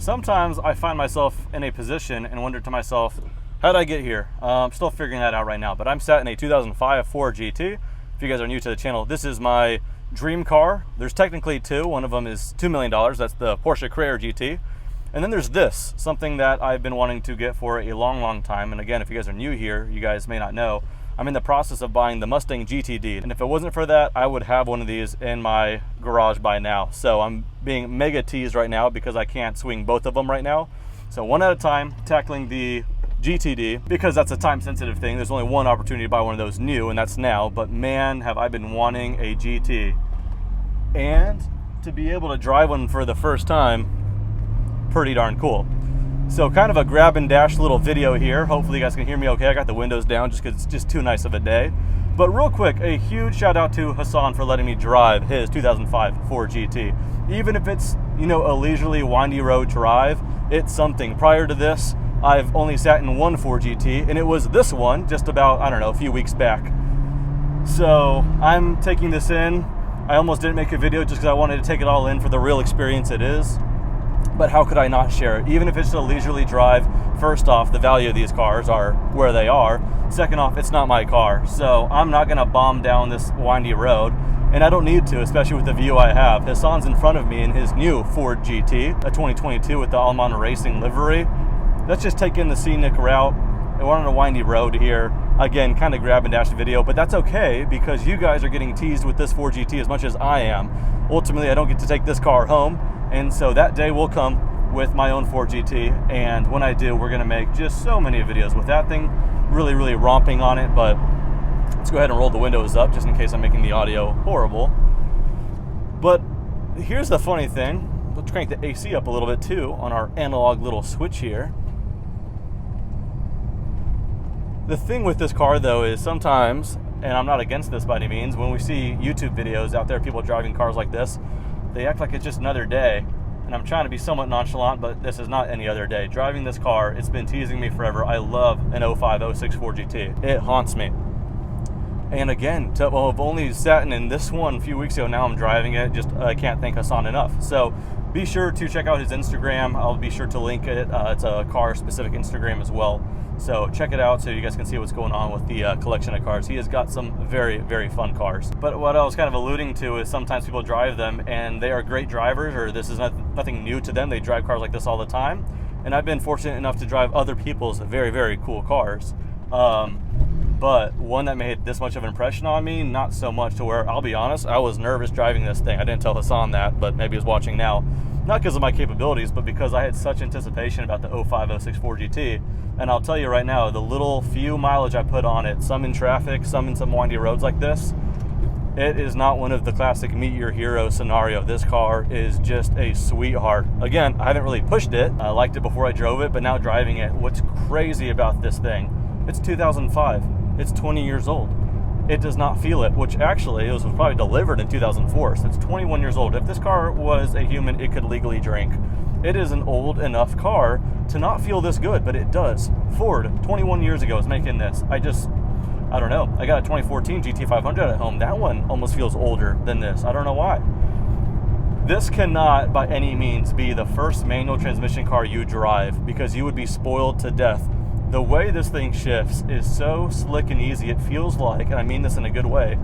sometimes I find myself in a position and wonder to myself, how did I get here? I'm still figuring that out right now, but I'm sat in a 2005 Ford GT. If you guys are new to the channel, this is my dream car. There's technically two. One of them is $2 million. That's the Porsche Carrera GT. And then there's this, something that I've been wanting to get for a long time. And again, if you guys are new here, you guys may not know, I'm in the process of buying the Mustang GTD. And if it wasn't for that, I would have one of these in my garage by now. So I'm being mega teased right now because I can't swing both of them right now. So one at a time, tackling the GTD, because that's a time sensitive thing. There's only one opportunity to buy one of those new, and that's now. But man, have I been wanting a GT. And to be able to drive one for the first time, pretty darn cool. So kind of a grab and dash little video here. Hopefully you guys can hear me okay. I got the windows down just because it's just too nice of a day. But real quick, a huge shout out to Hassan for letting me drive his 2005 Ford GT. Even if it's, you know, a leisurely windy road drive, it's something. Prior to this, I've only sat in one Ford GT, and it was this one just about, I don't know, a few weeks back. So I'm taking this in. I almost didn't make a video just because I wanted to take it all in for the real experience it is. But how could I not share it? Even if it's a leisurely drive, first off, the value of these cars are where they are. Second off, it's not my car. So I'm not gonna bomb down this windy road, and I don't need to, especially with the view I have. Hassan's in front of me in his new Ford GT, a 2022 with the Alman Racing livery. Let's just take in the scenic route. We're on a windy road here. Again, kind of grab and dash video, but that's okay because you guys are getting teased with this Ford GT as much as I am. Ultimately, I don't get to take this car home. And so that day will come with my own Ford GT, and when I do, we're gonna make just so many videos with that thing, really romping on it. But let's go ahead and roll the windows up just in case I'm making the audio horrible. But here's the funny thing. Let's crank the AC up a little bit too on our analog little switch here. The thing with this car though is sometimes, and I'm not against this by any means, when we see YouTube videos out there, people driving cars like this, they act like it's just another day, and I'm trying to be somewhat nonchalant, but this is not any other day. Driving this car, it's been teasing me forever. I love an 05, 06 Ford GT. It haunts me. And again, I've only sat in this one a few weeks ago. Now I'm driving it. Just I can't thank Hassan enough. So be sure to check out his Instagram. I'll be sure to link it. It's a car-specific Instagram as well. So check it out so you guys can see what's going on with the collection of cars. He has got some very fun cars. But what I was kind of alluding to is sometimes people drive them and they are great drivers, or this is nothing new to them. They drive cars like this all the time. And I've been fortunate enough to drive other people's very cool cars. But one that made this much of an impression on me, not so much, to where, I'll be honest, I was nervous driving this thing. I didn't tell Hassan that, but maybe he's watching now. Not because of my capabilities, but because I had such anticipation about the 05, 06 Ford GT. And I'll tell you right now, the little few mileage I put on it, some in traffic, some in some windy roads like this, it is not one of the classic meet your hero scenario. This car is just a sweetheart. Again, I haven't really pushed it. I liked it before I drove it, but now driving it, what's crazy about this thing, it's 2005. It's 20 years old. It does not feel it, which actually it was probably delivered in 2004, so it's 21 years old. If this car was a human, it could legally drink. It is an old enough car to not feel this good, but it does. Ford, 21 years ago, is making this. I don't know. I got a 2014 GT500 at home. That one almost feels older than this. I don't know why. This cannot by any means be the first manual transmission car you drive, because you would be spoiled to death. The way this thing shifts is so slick and easy. It feels like, and I mean this in a good way,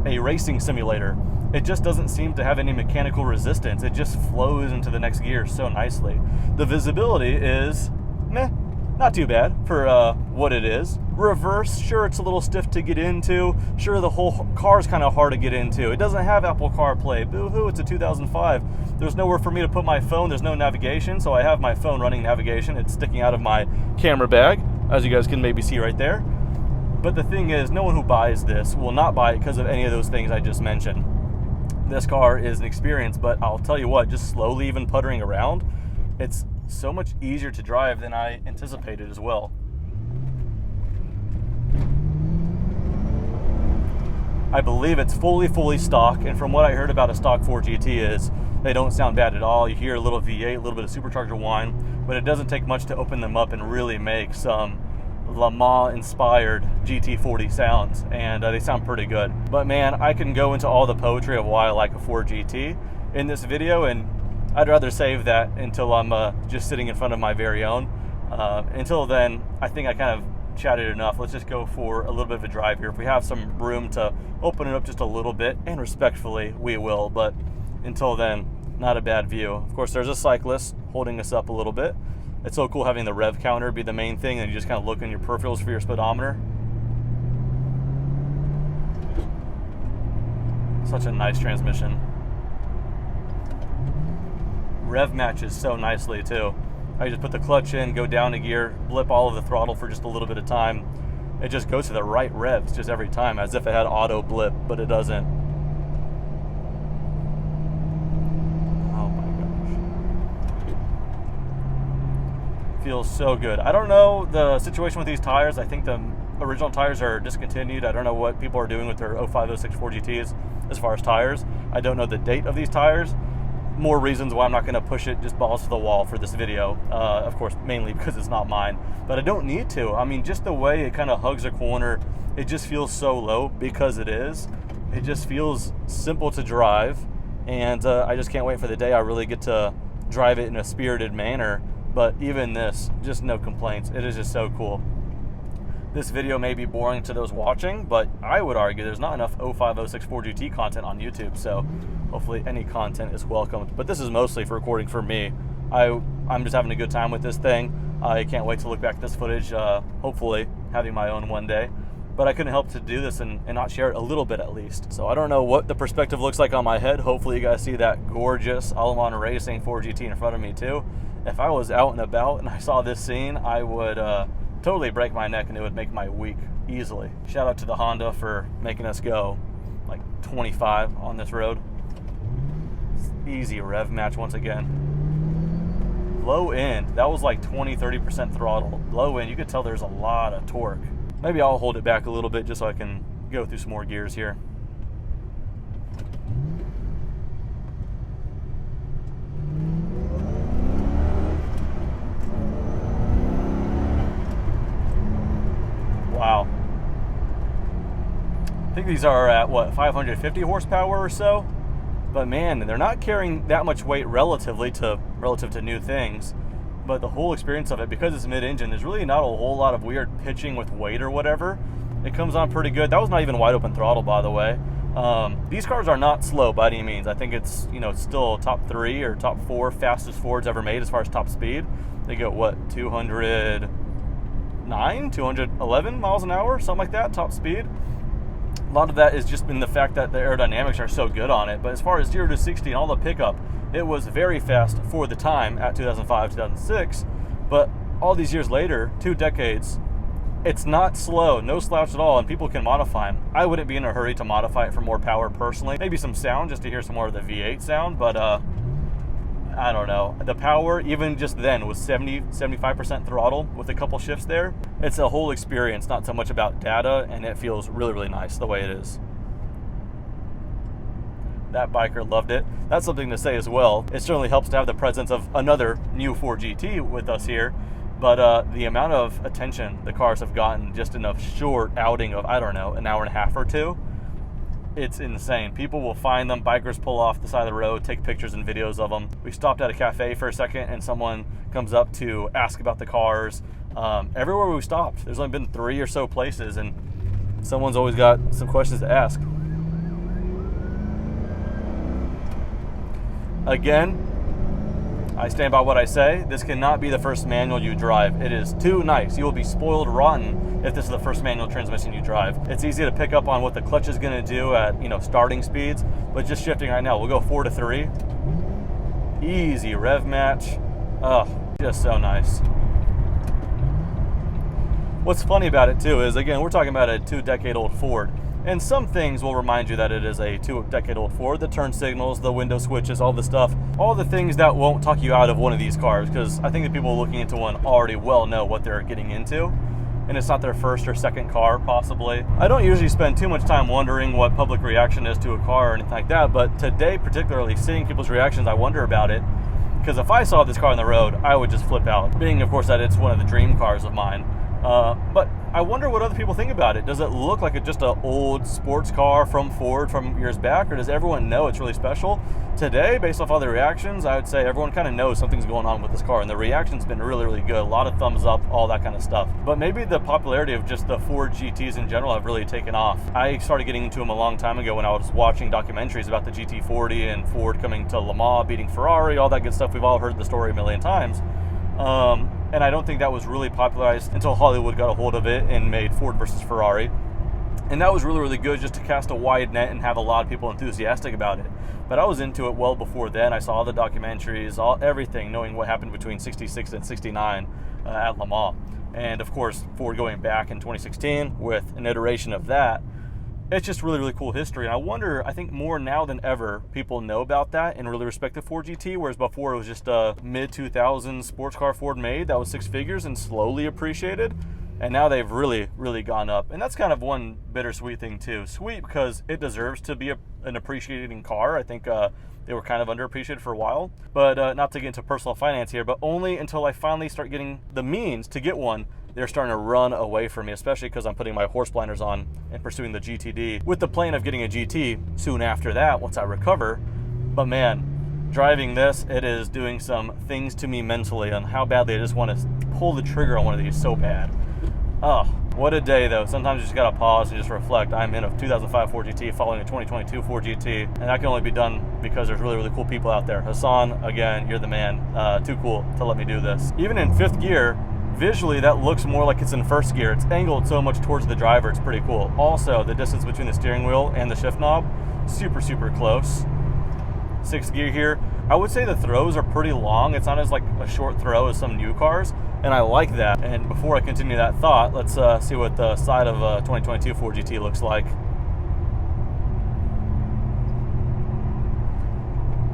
a racing simulator. It just doesn't seem to have any mechanical resistance. It just flows into the next gear so nicely. The visibility is meh, not too bad for what it is. Reverse, sure, it's a little stiff to get into. Sure, the whole car's kind of hard to get into. It doesn't have Apple CarPlay. Boo-hoo, it's a 2005. There's nowhere for me to put my phone. There's no navigation, so I have my phone running navigation. It's sticking out of my camera bag, as you guys can maybe see right there. But the thing is, no one who buys this will not buy it because of any of those things I just mentioned. This car is an experience, but I'll tell you what, just slowly even puttering around, it's so much easier to drive than I anticipated as well. I believe it's fully stock, and from what I heard about a stock Ford GT is they don't sound bad at all. You hear a little V8, a little bit of supercharger whine, but it doesn't take much to open them up and really make some Le Mans inspired GT40 sounds, and they sound pretty good. But man, I can go into all the poetry of why I like a Ford GT in this video, and I'd rather save that until I'm just sitting in front of my very own. Until then, I think I kind of chatted enough. Let's just go for a little bit of a drive here. If we have some room to open it up just a little bit, and respectfully, we will. But until then, not a bad view. Of course, there's a cyclist holding us up a little bit. It's so cool having the rev counter be the main thing, and you just kind of look in your peripherals for your speedometer. Such a nice transmission. Rev matches so nicely too. I just put the clutch in, go down a gear, blip all of the throttle for just a little bit of time. It just goes to the right revs just every time, as if it had auto blip, but it doesn't. Oh my gosh. Feels so good. I don't know the situation with these tires. I think the original tires are discontinued. I don't know what people are doing with their 05, 06 4GTs as far as tires. I don't know the date of these tires. More reasons why I'm not going to push it just balls to the wall for this video. Of course, mainly because it's not mine, but I don't need to. I mean, just the way it kind of hugs a corner, it just feels so low because it is. It just feels simple to drive, and I just can't wait for the day I really get to drive it in a spirited manner. But even this, just no complaints. It is just so cool. This video may be boring to those watching, but I would argue there's not enough 05, 06 4GT content on YouTube, so hopefully any content is welcomed. But this is mostly for recording for me. I'm just having a good time with this thing. I can't wait to look back at this footage, hopefully having my own one day. But I couldn't help to do this and not share it a little bit at least. So I don't know what the perspective looks like on my head. Hopefully you guys see that gorgeous Alamon Racing 4GT in front of me too. If I was out and about and I saw this scene, I would totally break my neck, and it would make my week easily. Shout out to the Honda for making us go like 25 on this road. Easy rev match once again. Low end, that was like 20-30% throttle. Low end, you could tell there's a lot of torque. Maybe I'll hold it back a little bit just so I can go through some more gears here. Wow. I think these are at, what, 550 horsepower or so? But man, they're not carrying that much weight relative to new things. But the whole experience of it, because it's mid-engine, there's really not a whole lot of weird pitching with weight or whatever. It comes on pretty good. That was not even wide open throttle, by the way. These cars are not slow by any means. I think it's, it's still top 3 or top 4 fastest Fords ever made as far as top speed. They go, what, 209, 211 miles an hour, something like that, top speed. A lot of that has just been the fact that the aerodynamics are so good on it. But as far as 0 to 60 and all the pickup, it was very fast for the time at 2005, 2006. But all these years later, 2 decades, it's not slow, no slouch at all, and people can modify them. I wouldn't be in a hurry to modify it for more power personally. Maybe some sound just to hear some more of the V8 sound, but I don't know. The power, even just then, was 70-75% throttle with a couple shifts there. It's a whole experience, not so much about data, and it feels really, really nice the way it is. That biker loved it. That's something to say as well. It certainly helps to have the presence of another new 4GT with us here, but the amount of attention the cars have gotten just in a short outing of, I don't know, an hour and a half or two, it's insane. People will find them. Bikers pull off the side of the road, take pictures and videos of them. We stopped at a cafe for a second, and someone comes up to ask about the cars. Everywhere we stopped, there's only been 3 or so places, and someone's always got some questions to ask. Again, I stand by what I say. This cannot be the first manual you drive. It is too nice. You will be spoiled rotten if this is the first manual transmission you drive. It's easy to pick up on what the clutch is going to do at, starting speeds, but just shifting right now. We'll go 4 to 3. Easy rev match. Oh, just so nice. What's funny about it too is, again, we're talking about a 2-decade-old Ford. And some things will remind you that it is a 2-decade-old Ford. The turn signals, the window switches, all the stuff. All the things that won't talk you out of one of these cars, because I think the people looking into one already well know what they're getting into. And it's not their first or second car, possibly. I don't usually spend too much time wondering what public reaction is to a car or anything like that, but today, particularly, seeing people's reactions, I wonder about it. Because if I saw this car on the road, I would just flip out. Being, of course, that it's one of the dream cars of mine. But I wonder what other people think about it. Does it look like just an old sports car from Ford from years back, or does everyone know it's really special? Today, based off all the reactions, I would say everyone kind of knows something's going on with this car, and the reaction's been really, really good. A lot of thumbs up, all that kind of stuff. But maybe the popularity of just the Ford GTs in general have really taken off. I started getting into them a long time ago when I was watching documentaries about the GT40 and Ford coming to Le Mans, beating Ferrari, all that good stuff. We've all heard the story a million times. And I don't think that was really popularized until Hollywood got a hold of it and made Ford versus Ferrari. And that was really, really good just to cast a wide net and have a lot of people enthusiastic about it. But I was into it well before then. I saw the documentaries, everything, knowing what happened between 66 and 69 at Le Mans. And of course, Ford going back in 2016 with an iteration of that. It's just really, really cool history. And I wonder, I think more now than ever, people know about that and really respect the Ford GT, whereas before it was just a mid-2000s sports car Ford made that was six figures and slowly appreciated. And now they've really, really gone up. And that's kind of one bittersweet thing too. Sweet because it deserves to be an appreciating car. I think they were kind of underappreciated for a while. But not to get into personal finance here, but only until I finally start getting the means to get one, they're starting to run away from me, especially because I'm putting my horse blinders on and pursuing the GTD with the plan of getting a GT soon after that once I recover. But man, driving this, it is doing some things to me mentally on how badly I just want to pull the trigger on one of these so bad. Oh, what a day though. Sometimes you just gotta pause and just reflect. I'm in a 2005 Ford GT following a 2022 Ford GT, and that can only be done because there's really, really cool people out there. Hassan, again, you're the man. Too cool to let me do this. Even in fifth gear, visually that looks more like it's in first gear. It's angled so much towards the driver, it's pretty cool. Also, the distance between the steering wheel and the shift knob, super, super close. Sixth gear here, I would say the throws are pretty long. It's not as like a short throw as some new cars, and I like that. And before I continue that thought, let's see what the side of a 2022 Ford GT looks like.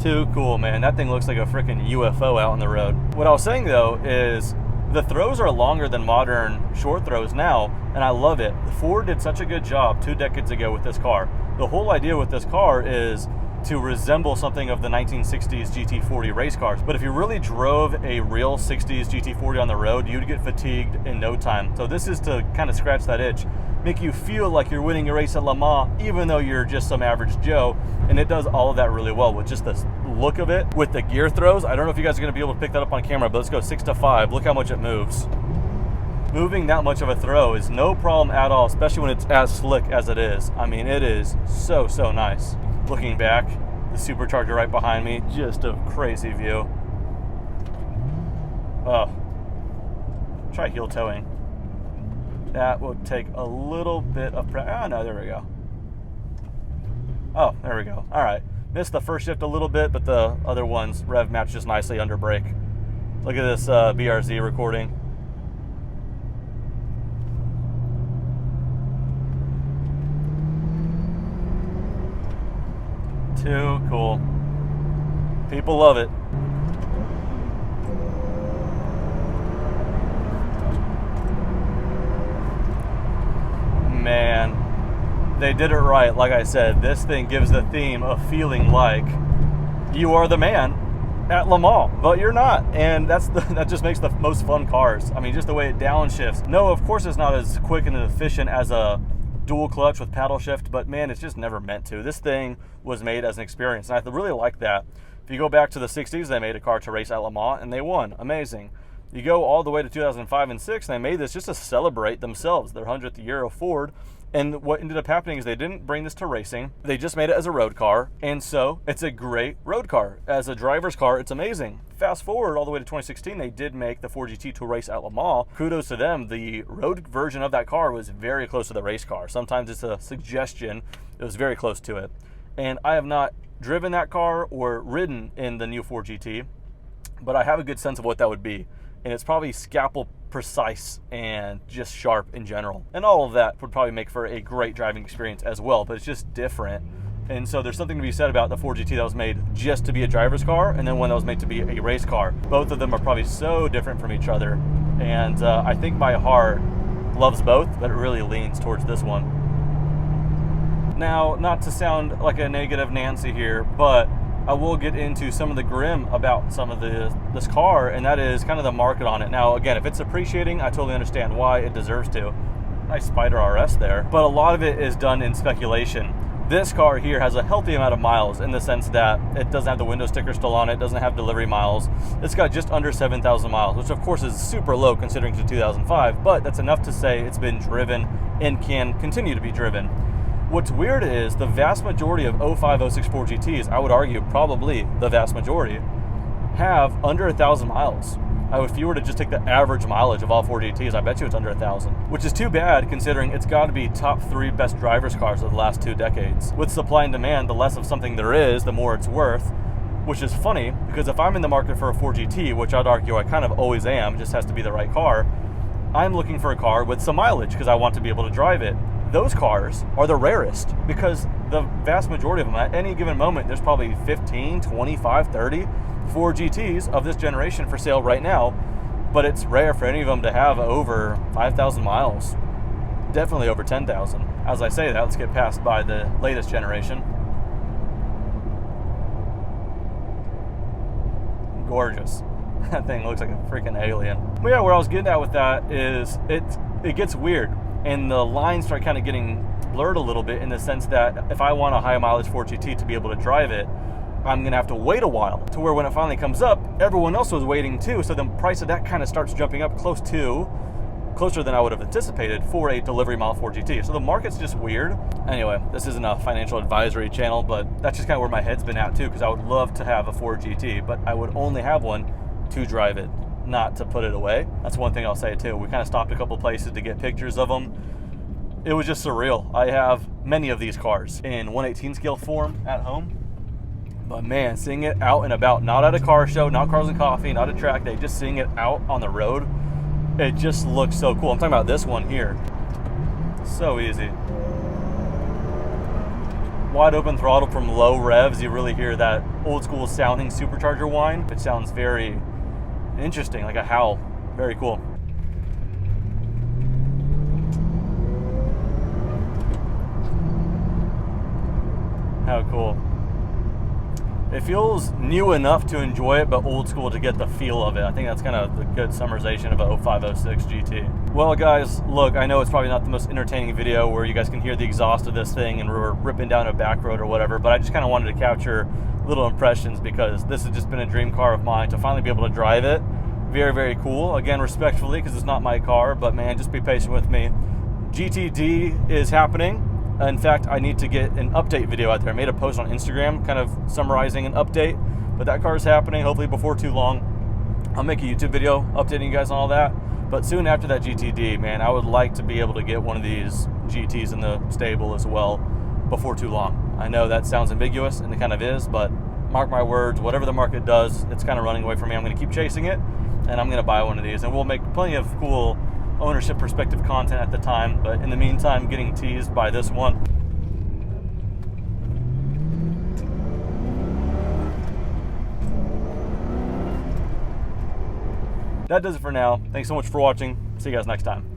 Too cool, man. That thing looks like a freaking UFO out on the road. What I was saying though is the throws are longer than modern short throws now, and I love it. Ford did such a good job 2 decades ago with this car. The whole idea with this car is to resemble something of the 1960s GT40 race cars. But if you really drove a real 60s GT40 on the road, you'd get fatigued in no time. So this is to kind of scratch that itch, make you feel like you're winning a race at Le Mans, even though you're just some average Joe. And it does all of that really well with just the look of it. With the gear throws, I don't know if you guys are gonna be able to pick that up on camera, but let's go 6 to 5. Look how much it moves. Moving that much of a throw is no problem at all, especially when it's as slick as it is. I mean, it is so, so nice. Looking back, the supercharger right behind me, just a crazy view. Oh, try heel towing. That will take a little bit of pressure. Oh no, there we go. Oh, there we go. All right, missed the first shift a little bit, but the other ones rev match just nicely under brake. Look at this BRZ recording. Too cool. People love it. Man, they did it right. Like I said, this thing gives the theme of feeling like you are the man at Le Mans, but you're not. And that just makes the most fun cars. I mean, just the way it downshifts. No, of course it's not as quick and efficient as a dual clutch with paddle shift, but man, it's just never meant to. This thing was made as an experience, and I really like that. If you go back to the 60s, they made a car to race at Le Mans, and they won. Amazing. You go all the way to 2005 and 6, and they made this just to celebrate themselves, their 100th year of Ford. And what ended up happening is they didn't bring this to racing. They just made it as a road car, and so it's a great road car. As a driver's car, it's amazing. Fast forward all the way to 2016, they did make the Ford GT to race at Le Mans. Kudos to them. The road version of that car was very close to the race car. Sometimes it's a suggestion. It was very close to it. And I have not driven that car or ridden in the new Ford GT, but I have a good sense of what that would be. And it's probably scalpel precise and just sharp in general. And all of that would probably make for a great driving experience as well, but it's just different. And so there's something to be said about the Ford GT that was made just to be a driver's car, and then one that was made to be a race car. Both of them are probably so different from each other. And I think my heart loves both, but it really leans towards this one. Now, not to sound like a negative Nancy here, but I will get into some of the grim about some of this car, and that is kind of the market on it. Now, again, if it's appreciating, I totally understand why. It deserves to. Nice Spider RS there. But a lot of it is done in speculation. This car here has a healthy amount of miles in the sense that it doesn't have the window sticker still on it, doesn't have delivery miles. It's got just under 7,000 miles, which of course is super low considering it's a 2005, but that's enough to say it's been driven and can continue to be driven. What's weird is the vast majority of 05, 06 Ford GTs, I would argue probably the vast majority, have under 1,000 miles. If you were to just take the average mileage of all Ford GTs, I bet you it's under 1,000, which is too bad considering it's got to be top 3 best driver's cars of the last 2 decades. With supply and demand, the less of something there is, the more it's worth, which is funny because if I'm in the market for a Ford GT, which I'd argue I kind of always am, just has to be the right car, I'm looking for a car with some mileage because I want to be able to drive it. Those cars are the rarest because the vast majority of them, at any given moment, there's probably 15, 25, 30 Ford GTs of this generation for sale right now, but it's rare for any of them to have over 5,000 miles, definitely over 10,000. As I say that, let's get past by the latest generation. Gorgeous. That thing looks like a freaking alien. But yeah, where I was getting at with that is it gets weird. And the lines start kind of getting blurred a little bit in the sense that if I want a high mileage Ford GT to be able to drive it, I'm going to have to wait a while to where when it finally comes up, everyone else was waiting too. So the price of that kind of starts jumping up closer than I would have anticipated for a delivery mile Ford GT. So the market's just weird. Anyway, this isn't a financial advisory channel, but that's just kind of where my head's been at too, because I would love to have a Ford GT, but I would only have one to drive it, not to put it away. That's one thing I'll say too. We kind of stopped a couple places to get pictures of them. It was just surreal. I have many of these cars in 1/18 scale form at home, but man, seeing it out and about, not at a car show, not Cars and Coffee, not a track day, just seeing it out on the road, it just looks so cool. I'm talking about this one here. So easy. Wide open throttle from low revs. You really hear that old school sounding supercharger whine. It sounds very interesting, like a howl. Very cool. How cool. It feels new enough to enjoy it, but old school to get the feel of it. I think that's kind of the good summarization of a 05, 06 GT. Well, guys, look, I know it's probably not the most entertaining video where you guys can hear the exhaust of this thing and we're ripping down a back road or whatever, but I just kind of wanted to capture little impressions because this has just been a dream car of mine to finally be able to drive it. Very, very cool. Again, respectfully, because it's not my car, but man, just be patient with me. GTD is happening. In fact, I need to get an update video out there. I made a post on Instagram kind of summarizing an update, but that car is happening hopefully before too long. I'll make a YouTube video updating you guys on all that, but soon after that GTD, man, I would like to be able to get one of these GTs in the stable as well before too long. I know that sounds ambiguous, and it kind of is, but mark my words, whatever the market does, it's kind of running away from me. I'm going to keep chasing it, and I'm going to buy one of these, and we'll make plenty of cool ownership perspective content at the time, but in the meantime, getting teased by this one. That does it for now. Thanks so much for watching. See you guys next time.